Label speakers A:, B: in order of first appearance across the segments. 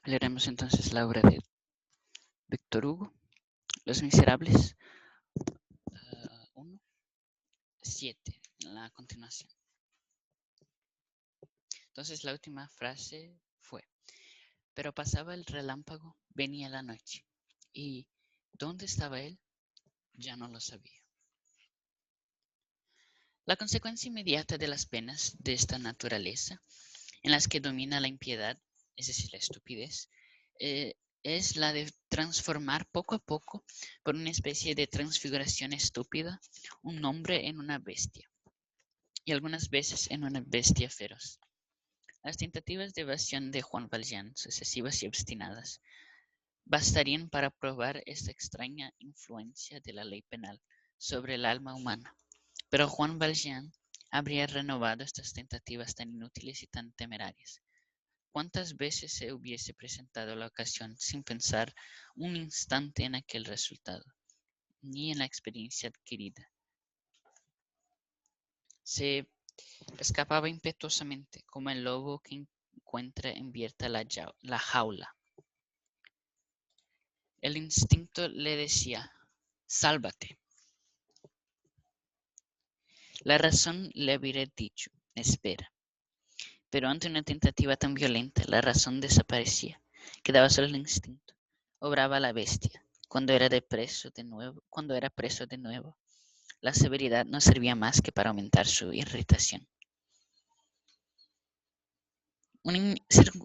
A: Leeremos entonces la obra de Víctor Hugo, Los Miserables, 1, 7, la continuación. Entonces la última frase fue, pero pasaba el relámpago, venía la noche, y ¿dónde estaba él? Ya no lo sabía. La consecuencia inmediata de las penas de esta naturaleza, en las que domina la impiedad, es decir, la estupidez, es la de transformar poco a poco, por una especie de transfiguración estúpida, un hombre en una bestia, y algunas veces en una bestia feroz. Las tentativas de evasión de Juan Valjean, sucesivas y obstinadas, bastarían para probar esta extraña influencia de la ley penal sobre el alma humana. Pero Juan Valjean habría renovado estas tentativas tan inútiles y tan temerarias. ¿Cuántas veces se hubiese presentado la ocasión sin pensar un instante en aquel resultado, ni en la experiencia adquirida? Se escapaba impetuosamente, como el lobo que encuentra abierta la jaula. El instinto le decía, sálvate. La razón le habría dicho, espera. Pero ante una tentativa tan violenta, la razón desaparecía. Quedaba solo el instinto. Obraba la bestia. Cuando era preso de nuevo, la severidad no servía más que para aumentar su irritación.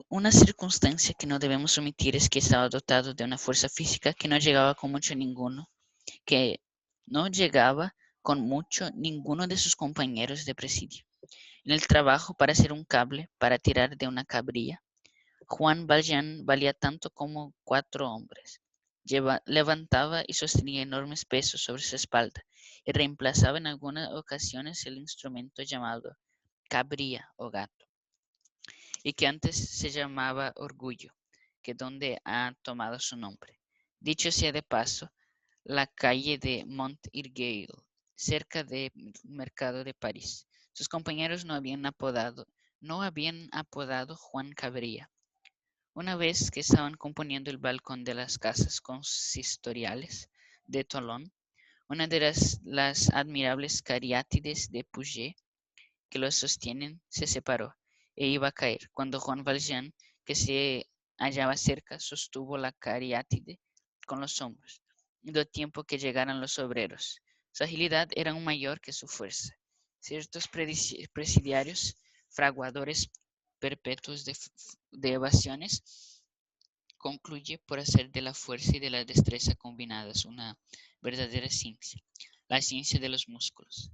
A: Una circunstancia que no debemos omitir es que estaba dotado de una fuerza física que no llegaba con mucho ninguno de sus compañeros de presidio. En el trabajo para hacer un cable, para tirar de una cabrilla, Juan Valjean valía tanto como 4 hombres. Levantaba y sostenía enormes pesos sobre su espalda y reemplazaba en algunas ocasiones el instrumento llamado cabrilla o gato, y que antes se llamaba orgullo, que donde ha tomado su nombre. Dicho sea de paso, la calle de Montorgueil, cerca del mercado de París. Sus compañeros no habían apodado Juan Cabrilla. Una vez que estaban componiendo el balcón de las casas consistoriales de Tolón, una de las admirables cariátides de Puget que los sostienen se separó e iba a caer, cuando Juan Valjean, que se hallaba cerca, sostuvo la cariátide con los hombros, y dio tiempo que llegaran los obreros. Su agilidad era aún mayor que su fuerza. Ciertos presidiarios, fraguadores perpetuos de evasiones, concluye por hacer de la fuerza y de la destreza combinadas una verdadera ciencia, la ciencia de los músculos.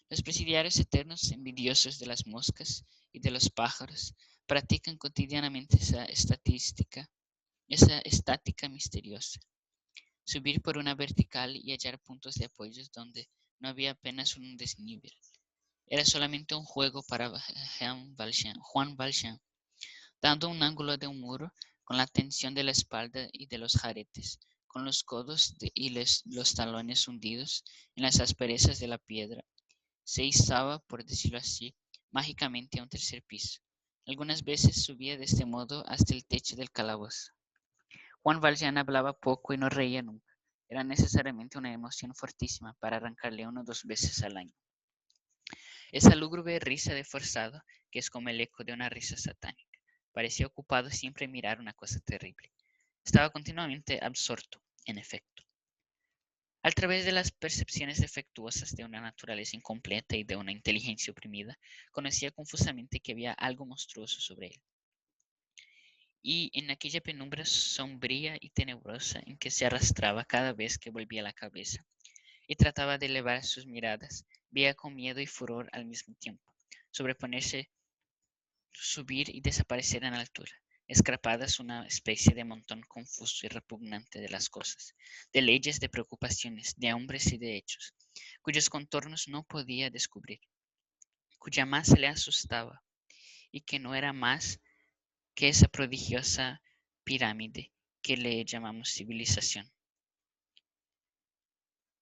A: Los presidiarios eternos, envidiosos de las moscas y de los pájaros, practican cotidianamente esa estática misteriosa. Subir por una vertical y hallar puntos de apoyo donde no había apenas un desnivel. Era solamente un juego para Juan Valjean, dando un ángulo de un muro con la tensión de la espalda y de los jaretes, con los codos y los talones hundidos en las asperezas de la piedra. Se izaba, por decirlo así, mágicamente a un tercer piso. Algunas veces subía de este modo hasta el techo del calabozo. Juan Valjean hablaba poco y no reía nunca. Era necesariamente una emoción fortísima para arrancarle 1 o 2 veces al año. Esa lúgubre risa de forzado, que es como el eco de una risa satánica, parecía ocupado siempre en mirar una cosa terrible. Estaba continuamente absorto, en efecto. A través de las percepciones defectuosas de una naturaleza incompleta y de una inteligencia oprimida, conocía confusamente que había algo monstruoso sobre él. Y en aquella penumbra sombría y tenebrosa en que se arrastraba cada vez que volvía la cabeza y trataba de elevar sus miradas, veía con miedo y furor al mismo tiempo, sobreponerse, subir y desaparecer en altura, escarpadas una especie de montón confuso y repugnante de las cosas, de leyes, de preocupaciones, de hombres y de hechos, cuyos contornos no podía descubrir, cuya masa le asustaba y que no era más que esa prodigiosa pirámide que le llamamos civilización.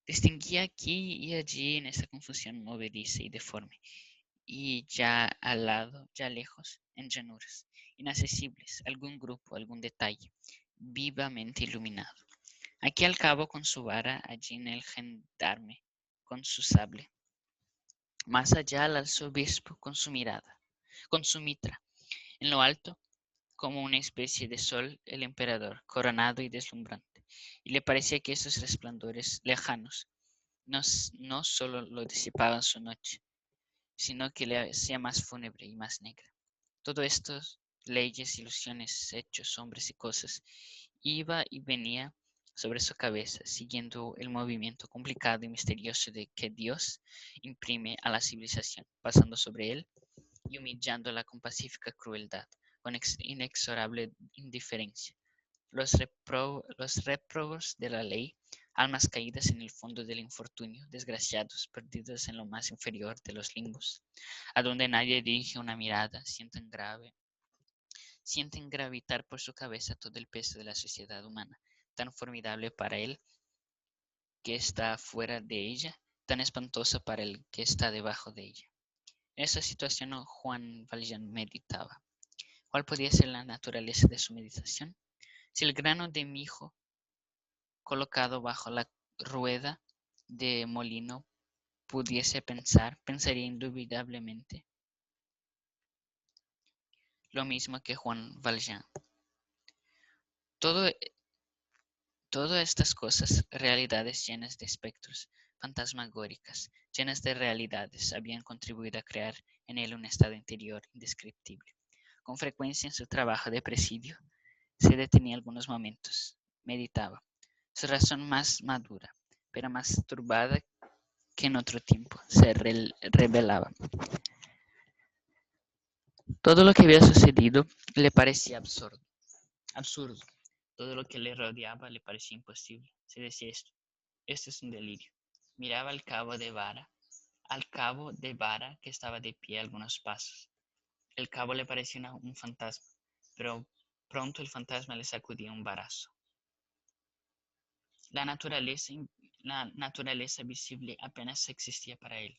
A: Distinguía aquí y allí en esa confusión movediza y deforme, y ya al lado, ya lejos, en llanuras, inaccesibles, algún grupo, algún detalle, vivamente iluminado. Aquí al cabo con su vara, allí en el gendarme, con su sable. Más allá al arzobispo con su mirada, con su mitra. En lo alto, como una especie de sol, el emperador, coronado y deslumbrante. Y le parecía que esos resplandores lejanos no solo lo disipaban su noche, sino que le hacía más fúnebre y más negra. Todo esto, leyes, ilusiones, hechos, hombres y cosas, iba y venía sobre su cabeza, siguiendo el movimiento complicado y misterioso de que Dios imprime a la civilización, pasando sobre él y humillándola con pacífica crueldad, con inexorable indiferencia. Los réprobos de la ley, almas caídas en el fondo del infortunio, desgraciados, perdidos en lo más inferior de los limbos, a donde nadie dirige una mirada, sienten gravitar por su cabeza todo el peso de la sociedad humana, tan formidable para él que está fuera de ella, tan espantosa para el que está debajo de ella. En esa situación Juan Valjean meditaba. ¿Cuál podía ser la naturaleza de su meditación? Si el grano de mijo colocado bajo la rueda de molino pudiese pensar, pensaría indudablemente lo mismo que Juan Valjean. Todo, Todas estas cosas, realidades llenas de espectros, fantasmagóricas, llenas de realidades, habían contribuido a crear en él un estado interior indescriptible. Con frecuencia en su trabajo de presidio, se detenía algunos momentos, meditaba. Su razón más madura, pero más turbada que en otro tiempo, se revelaba. Todo lo que había sucedido le parecía absurdo. Todo lo que le rodeaba le parecía imposible. Se decía esto es un delirio. Miraba al cabo de vara que estaba de pie a algunos pasos. El cabo le parecía un fantasma, pero pronto el fantasma le sacudía un varazo. La naturaleza, la naturaleza visible apenas existía para él.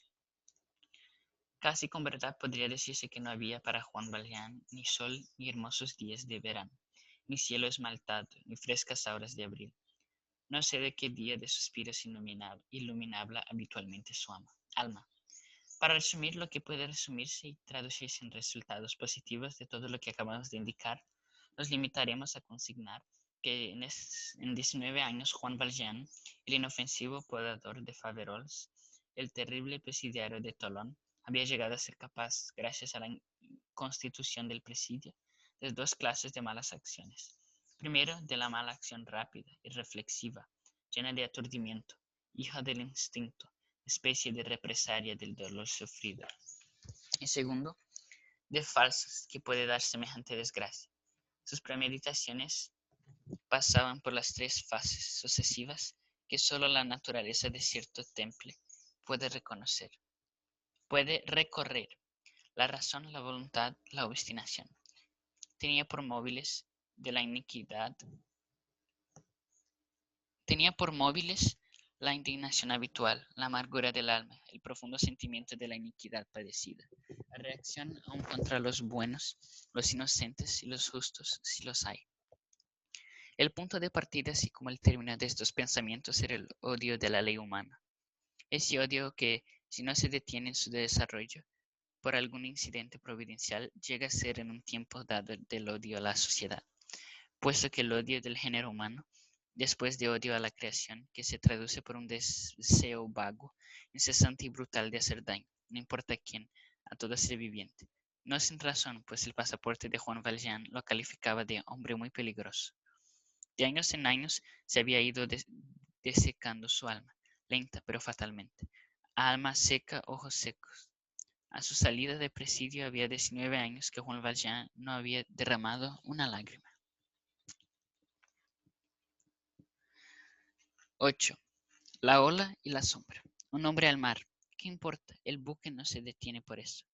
A: Casi con verdad podría decirse que no había para Juan Valjean ni sol ni hermosos días de verano, ni cielo esmaltado, ni frescas horas de abril. No sé de qué día de suspiros iluminaba habitualmente su alma. Para resumir lo que puede resumirse y traducirse en resultados positivos de todo lo que acabamos de indicar, nos limitaremos a consignar que en 19 años Juan Valjean, el inofensivo podador de Faverolles, el terrible presidiario de Tolón, había llegado a ser capaz, gracias a la constitución del presidio, de dos clases de malas acciones. Primero, de la mala acción rápida y reflexiva, llena de aturdimiento, hija del instinto, especie de represalia del dolor sufrido. Y segundo, de falsas que puede dar semejante desgracia. Sus premeditaciones pasaban por las tres fases sucesivas que sólo la naturaleza de cierto temple puede recorrer: la razón, la voluntad, la obstinación. Tenía por móviles de la iniquidad, tenía por móviles la indignación habitual, la amargura del alma, el profundo sentimiento de la iniquidad padecida, la reacción aún contra los buenos, los inocentes y los justos, si los hay. El punto de partida, así como el término de estos pensamientos, era el odio de la ley humana. Ese odio que, si no se detiene en su desarrollo, por algún incidente providencial, llega a ser en un tiempo dado del odio a la sociedad, puesto que el odio del género humano, después de odio a la creación, que se traduce por un deseo vago, incesante y brutal de hacer daño, no importa a quién, a todo ser viviente. No sin razón, pues el pasaporte de Juan Valjean lo calificaba de hombre muy peligroso. De años en años se había ido desecando su alma, lenta pero fatalmente. Alma seca, ojos secos. A su salida de presidio había 19 años que Juan Valjean no había derramado una lágrima. 8. La ola y la sombra. Un hombre al mar. ¿Qué importa? El buque no se detiene por eso.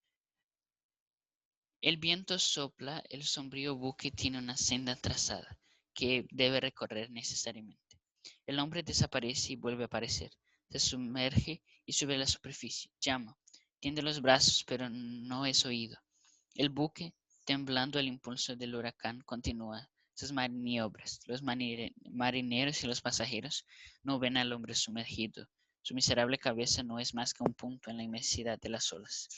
A: El viento sopla, el sombrío buque tiene una senda trazada que debe recorrer necesariamente. El hombre desaparece y vuelve a aparecer. Se sumerge y sube a la superficie. Llama. Tiende los brazos, pero no es oído. El buque, temblando al impulso del huracán, continúa sus maniobras. Los marineros y los pasajeros no ven al hombre sumergido. Su miserable cabeza no es más que un punto en la inmensidad de las olas.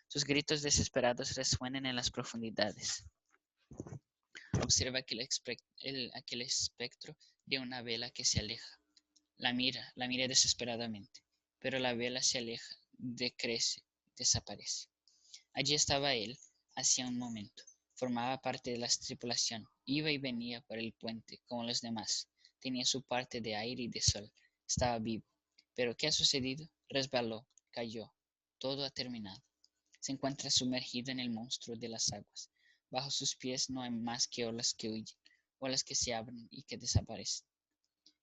A: Sus gritos desesperados resuenan en las profundidades. Observa aquel espectro de una vela que se aleja. La mira desesperadamente, pero la vela se aleja, decrece, desaparece. Allí estaba él, hacía un momento. Formaba parte de la tripulación, iba y venía por el puente, como los demás. Tenía su parte de aire y de sol. Estaba vivo. Pero ¿qué ha sucedido? Resbaló, cayó. Todo ha terminado. Se encuentra sumergido en el monstruo de las aguas. Bajo sus pies no hay más que olas que huyen, olas que se abren y que desaparecen.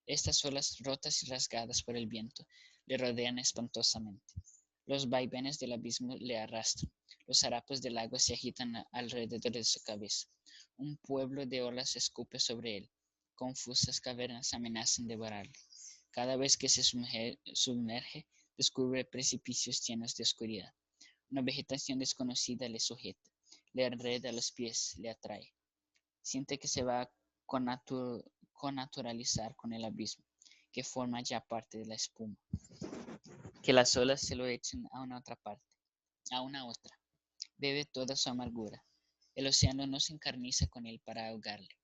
A: Estas olas, rotas y rasgadas por el viento, le rodean espantosamente. Los vaivenes del abismo le arrastran. Los harapos del agua se agitan alrededor de su cabeza. Un pueblo de olas escupe sobre él. Confusas cavernas amenazan devorarle. Cada vez que se sumerge, descubre precipicios llenos de oscuridad. Una vegetación desconocida le sujeta, le enreda los pies, le atrae. Siente que se va a connaturalizar con el abismo, que forma ya parte de la espuma, que las olas se lo echen a una otra parte, a una otra. Bebe toda su amargura. El océano no se encarniza con él para ahogarle.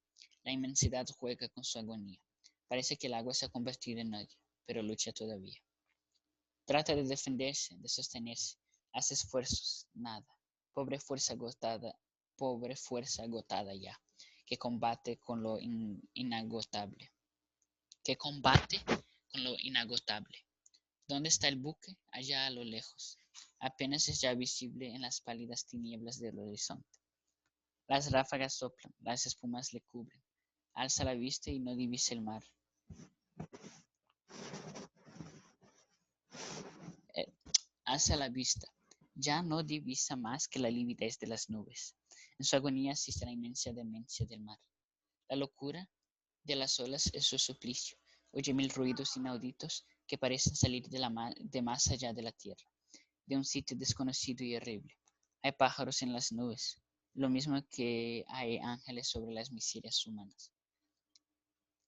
A: La inmensidad juega con su agonía. Parece que el agua se ha convertido en odio, pero lucha todavía. Trata de defenderse, de sostenerse. Hace esfuerzos, nada. Pobre fuerza agotada ya, que combate con lo inagotable. Que combate con lo inagotable. ¿Dónde está el buque? Allá a lo lejos. Apenas es ya visible en las pálidas tinieblas del horizonte. Las ráfagas soplan, las espumas le cubren. Alza la vista y no divisa el mar. Alza la vista. Ya no divisa más que la lividez de las nubes. En su agonía asiste la inmensa demencia del mar. La locura de las olas es su suplicio. Oye mil ruidos inauditos que parecen salir de más allá de la tierra, de un sitio desconocido y horrible. Hay pájaros en las nubes, lo mismo que hay ángeles sobre las miserias humanas.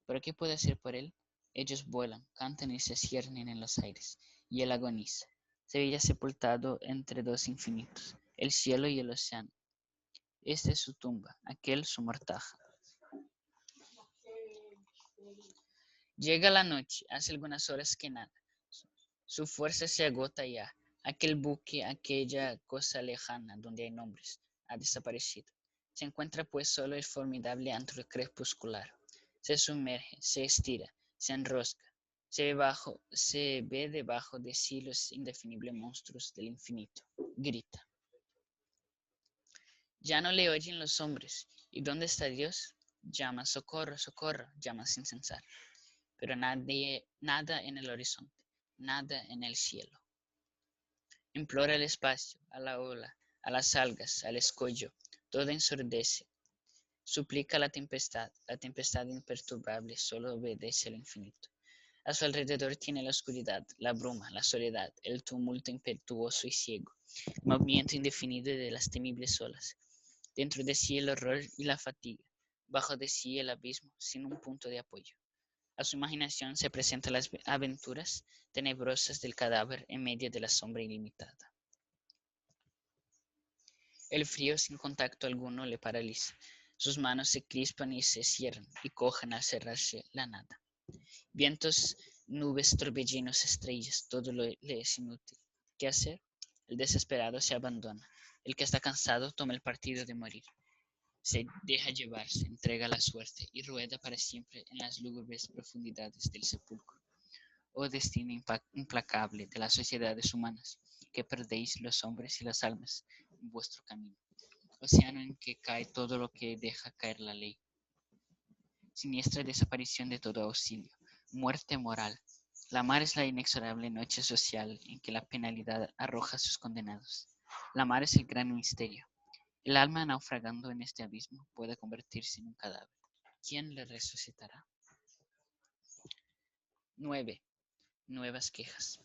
A: ¿Pero qué puede hacer por él? Ellos vuelan, cantan y se ciernen en los aires, y él agoniza. Se veía sepultado entre dos infinitos, el cielo y el océano. Esta es su tumba, aquel su mortaja. Llega la noche, hace algunas horas que nada. Su fuerza se agota ya. Aquel buque, aquella cosa lejana donde hay nombres, ha desaparecido. Se encuentra pues solo el formidable antro crepuscular. Se sumerge, se estira, se enrosca. Se ve debajo de sí los indefinibles monstruos del infinito. Grita. Ya no le oyen los hombres. ¿Y dónde está Dios? Llama, socorro, socorro, llama sin cesar. Pero nada en el horizonte, nada en el cielo. Implora el espacio, a la ola, a las algas, al escollo, todo ensordece. Suplica la tempestad imperturbable solo obedece al infinito. A su alrededor tiene la oscuridad, la bruma, la soledad, el tumulto impetuoso y ciego, el movimiento indefinido de las temibles olas. Dentro de sí el horror y la fatiga, bajo de sí el abismo, sin un punto de apoyo. A su imaginación se presentan las aventuras tenebrosas del cadáver en medio de la sombra ilimitada. El frío sin contacto alguno le paraliza. Sus manos se crispan y se cierran y cogen al cerrarse la nada. Vientos, nubes, torbellinos, estrellas, todo le es inútil. ¿Qué hacer? El desesperado se abandona. El que está cansado toma el partido de morir. Se deja llevar, se entrega a la suerte y rueda para siempre en las lúgubres profundidades del sepulcro. Oh destino implacable de las sociedades humanas, que perdéis los hombres y las almas en vuestro camino. Océano en que cae todo lo que deja caer la ley. Siniestra desaparición de todo auxilio. Muerte moral. La mar es la inexorable noche social en que la penalidad arroja a sus condenados. La mar es el gran misterio. El alma naufragando en este abismo puede convertirse en un cadáver. ¿Quién le resucitará? 9. Nuevas quejas.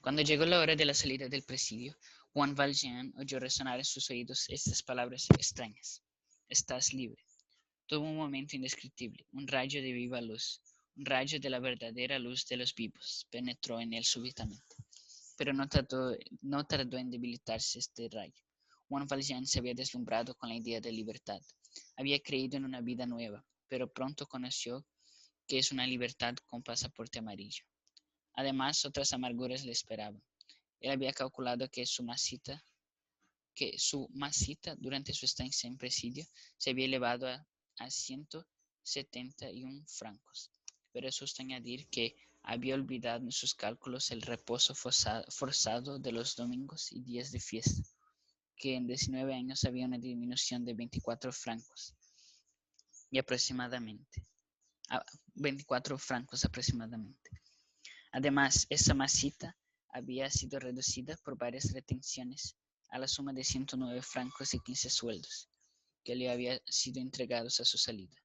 A: Cuando llegó la hora de la salida del presidio, Juan Valjean oyó resonar en sus oídos estas palabras extrañas: «Estás libre». Tuvo un momento indescriptible, un rayo de viva luz, un rayo de la verdadera luz de los vivos, penetró en él súbitamente. Pero no tardó en debilitarse este rayo. Juan Valjean se había deslumbrado con la idea de libertad. Había creído en una vida nueva, pero pronto conoció que es una libertad con pasaporte amarillo. Además, otras amarguras le esperaban. Él había calculado que su masita durante su estancia en presidio se había elevado a 171 francos, pero es justo añadir que había olvidado en sus cálculos el reposo forzado de los domingos y días de fiesta, que en 19 años había una disminución de 24 francos y aproximadamente, a 24 francos aproximadamente. Además, esa masita había sido reducida por varias retenciones a la suma de 109 francos y 15 sueldos que le habían sido entregados a su salida.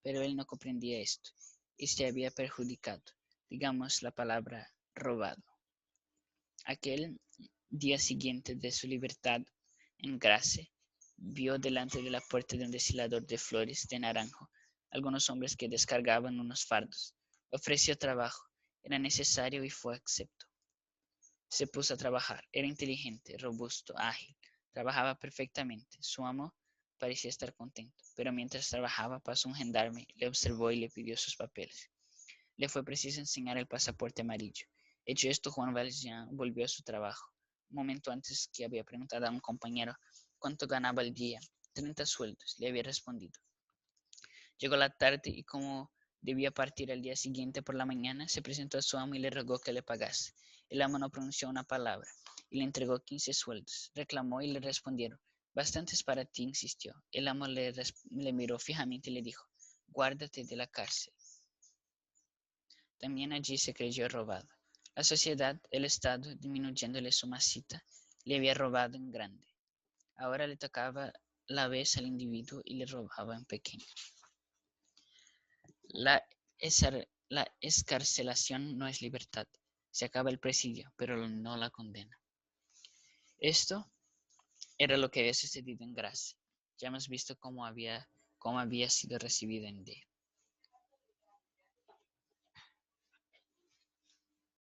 A: Pero él no comprendía esto y se había perjudicado, digamos la palabra robado. Aquel día siguiente de su libertad en Grasse, vio delante de la puerta de un deshilador de flores de naranjo algunos hombres que descargaban unos fardos. Ofreció trabajo, era necesario y fue acepto. Se puso a trabajar, era inteligente, robusto, ágil, trabajaba perfectamente. Su amo parecía estar contento, pero mientras trabajaba pasó un gendarme, le observó y le pidió sus papeles. Le fue preciso enseñar el pasaporte amarillo. Hecho esto, Juan Valjean volvió a su trabajo. Un momento antes que había preguntado a un compañero cuánto ganaba al día. 30 sueldos, le había respondido. Llegó la tarde y como debía partir al día siguiente por la mañana, se presentó a su amo y le rogó que le pagase. El amo no pronunció una palabra y le entregó 15 sueldos. Reclamó y le respondieron: «Bastantes para ti», insistió. El amo le miró fijamente y le dijo: «Guárdate de la cárcel». También allí se creyó robado. La sociedad, el Estado, disminuyéndole su masita, le había robado en grande. Ahora le tocaba la vez al individuo y le robaba en pequeño. La excarcelación no es libertad. Se acaba el presidio, pero no la condena. Esto era lo que había sucedido en Grasse. Ya hemos visto cómo había sido recibido en D.